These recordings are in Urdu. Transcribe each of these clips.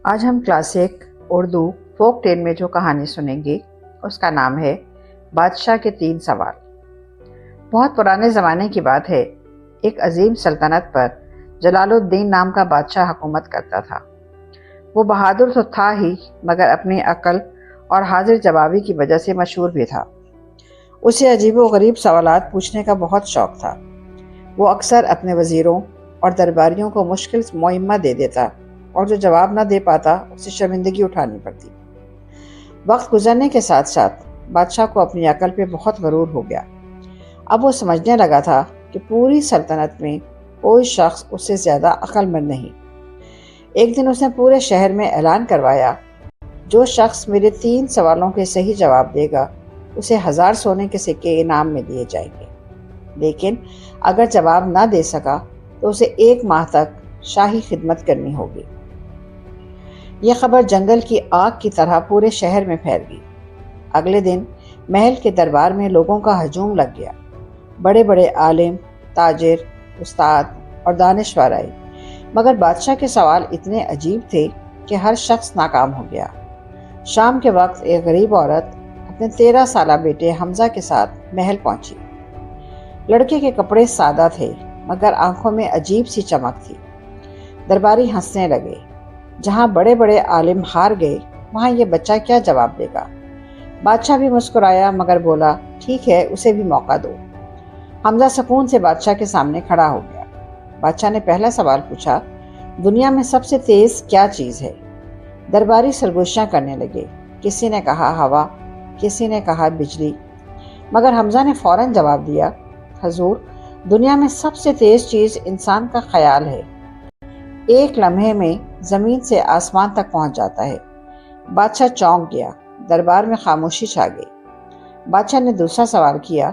آج ہم کلاسک اردو فوک ٹیل میں جو کہانی سنیں گے اس کا نام ہے بادشاہ کے 3 سوال۔ بہت پرانے زمانے کی بات ہے، ایک عظیم سلطنت پر جلال الدین نام کا بادشاہ حکومت کرتا تھا۔ وہ بہادر تو تھا ہی مگر اپنی عقل اور حاضر جوابی کی وجہ سے مشہور بھی تھا۔ اسے عجیب و غریب سوالات پوچھنے کا بہت شوق تھا۔ وہ اکثر اپنے وزیروں اور درباریوں کو مشکل مہمہ دے دیتا اور جو جواب نہ دے پاتا اسے شرمندگی اٹھانی پڑتی۔ وقت گزرنے کے ساتھ ساتھ بادشاہ کو اپنی عقل پہ بہت غرور ہو گیا۔ اب وہ سمجھنے لگا تھا کہ پوری سلطنت میں کوئی شخص اس سے زیادہ عقل مند نہیں۔ ایک دن اس نے پورے شہر میں اعلان کروایا، جو شخص میرے 3 سوالوں کے صحیح جواب دے گا اسے 1000 سونے کے سکے انعام میں دیے جائیں گے، لیکن اگر جواب نہ دے سکا تو اسے 1 ماہ تک شاہی خدمت کرنی ہوگی۔ یہ خبر جنگل کی آگ کی طرح پورے شہر میں پھیل گئی۔ اگلے دن محل کے دربار میں لوگوں کا ہجوم لگ گیا۔ بڑے بڑے عالم، تاجر، استاد اور دانشور آئے، مگر بادشاہ کے سوال اتنے عجیب تھے کہ ہر شخص ناکام ہو گیا۔ شام کے وقت ایک غریب عورت اپنے 13 سالہ بیٹے حمزہ کے ساتھ محل پہنچی۔ لڑکے کے کپڑے سادہ تھے مگر آنکھوں میں عجیب سی چمک تھی۔ درباری ہنسنے لگے۔ جہاں بڑے بڑے عالم ہار گئے وہاں یہ بچہ کیا جواب دے گا؟ بادشاہ بھی مسکرایا مگر بولا، ٹھیک ہے، اسے بھی موقع دو۔ حمزہ سکون سے بادشاہ کے سامنے کھڑا ہو گیا۔ بادشاہ نے پہلا سوال پوچھا، دنیا میں سب سے تیز کیا چیز ہے؟ درباری سرگوشیاں کرنے لگے۔ کسی نے کہا ہوا، کسی نے کہا بجلی، مگر حمزہ نے فوراً جواب دیا، حضور، دنیا میں سب سے تیز چیز انسان کا خیال ہے۔ 1 لمحے میں زمین سے آسمان تک پہنچ جاتا ہے۔ بادشاہ چونک گیا۔ دربار میں خاموشی چھا گئی۔ بادشاہ نے دوسرا سوال کیا،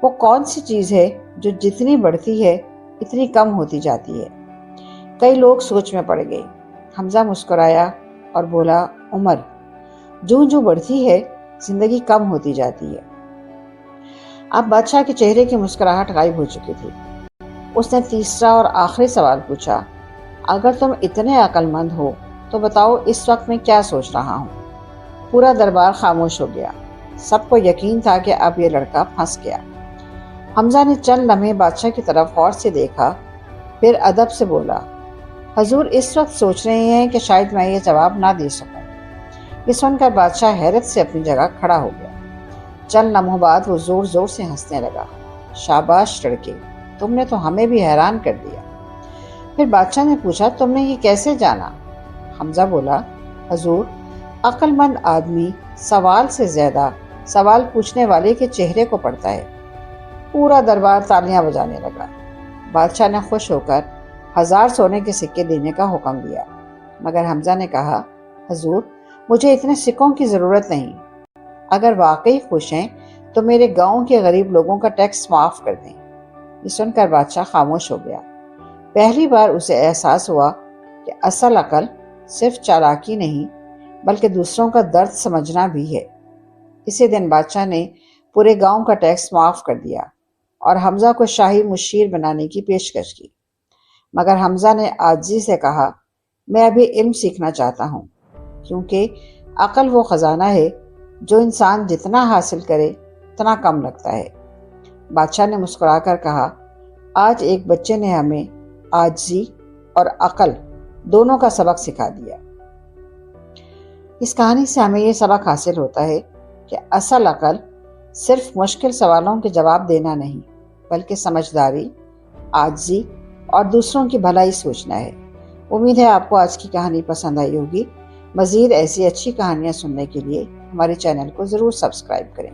وہ کون سی چیز ہے جو جتنی بڑھتی ہے اتنی کم ہوتی جاتی ہے؟ کئی لوگ سوچ میں پڑ گئے۔ حمزہ مسکرایا اور بولا، عمر۔ جوں جوں بڑھتی ہے زندگی کم ہوتی جاتی ہے۔ اب بادشاہ کے چہرے کی مسکراہٹ غائب ہو چکی تھی۔ اس نے تیسرا اور آخری سوال پوچھا، اگر تم اتنے عقل مند ہو تو بتاؤ اس وقت میں کیا سوچ رہا ہوں؟ پورا دربار خاموش ہو گیا۔ سب کو یقین تھا کہ اب یہ لڑکا پھنس گیا۔ حمزہ نے چند لمحے بادشاہ کی طرف غور سے دیکھا، پھر ادب سے بولا، حضور اس وقت سوچ رہے ہیں کہ شاید میں یہ جواب نہ دے سکوں۔ یہ سن کر بادشاہ حیرت سے اپنی جگہ کھڑا ہو گیا۔ چند لمحوں بعد وہ زور زور سے ہنسنے لگا، شاباش لڑکے، تم نے تو ہمیں بھی حیران کر دیا۔ پھر بادشاہ نے پوچھا، تم نے یہ کیسے جانا؟ حمزہ بولا، حضور، عقل مند آدمی سوال سے زیادہ سوال پوچھنے والے کے چہرے کو پڑھتا ہے۔ پورا دربار تالیاں بجانے لگا۔ بادشاہ نے خوش ہو کر 1000 سونے کے سکے دینے کا حکم دیا، مگر حمزہ نے کہا، حضور، مجھے اتنے سکوں کی ضرورت نہیں۔ اگر واقعی خوش ہیں تو میرے گاؤں کے غریب لوگوں کا ٹیکس معاف کر دیں۔ یہ سن کر بادشاہ خاموش ہو گیا۔ پہلی بار اسے احساس ہوا کہ اصل عقل صرف چالاکی نہیں بلکہ دوسروں کا درد سمجھنا بھی ہے۔ اسی دن بادشاہ نے پورے گاؤں کا ٹیکس معاف کر دیا اور حمزہ کو شاہی مشیر بنانے کی پیشکش کی، مگر حمزہ نے عاجزی سے کہا، میں ابھی علم سیکھنا چاہتا ہوں، کیونکہ عقل وہ خزانہ ہے جو انسان جتنا حاصل کرے اتنا کم لگتا ہے۔ بادشاہ نے مسکرا کر کہا، آج ایک بچے نے ہمیں عاجزی اور عقل دونوں کا سبق سکھا دیا۔ اس کہانی سے ہمیں یہ سبق حاصل ہوتا ہے کہ اصل عقل صرف مشکل سوالوں کے جواب دینا نہیں بلکہ سمجھداری، عاجزی اور دوسروں کی بھلائی سوچنا ہے۔ امید ہے آپ کو آج کی کہانی پسند آئی ہوگی۔ مزید ایسی اچھی کہانیاں سننے کے لیے ہمارے چینل کو ضرور سبسکرائب کریں۔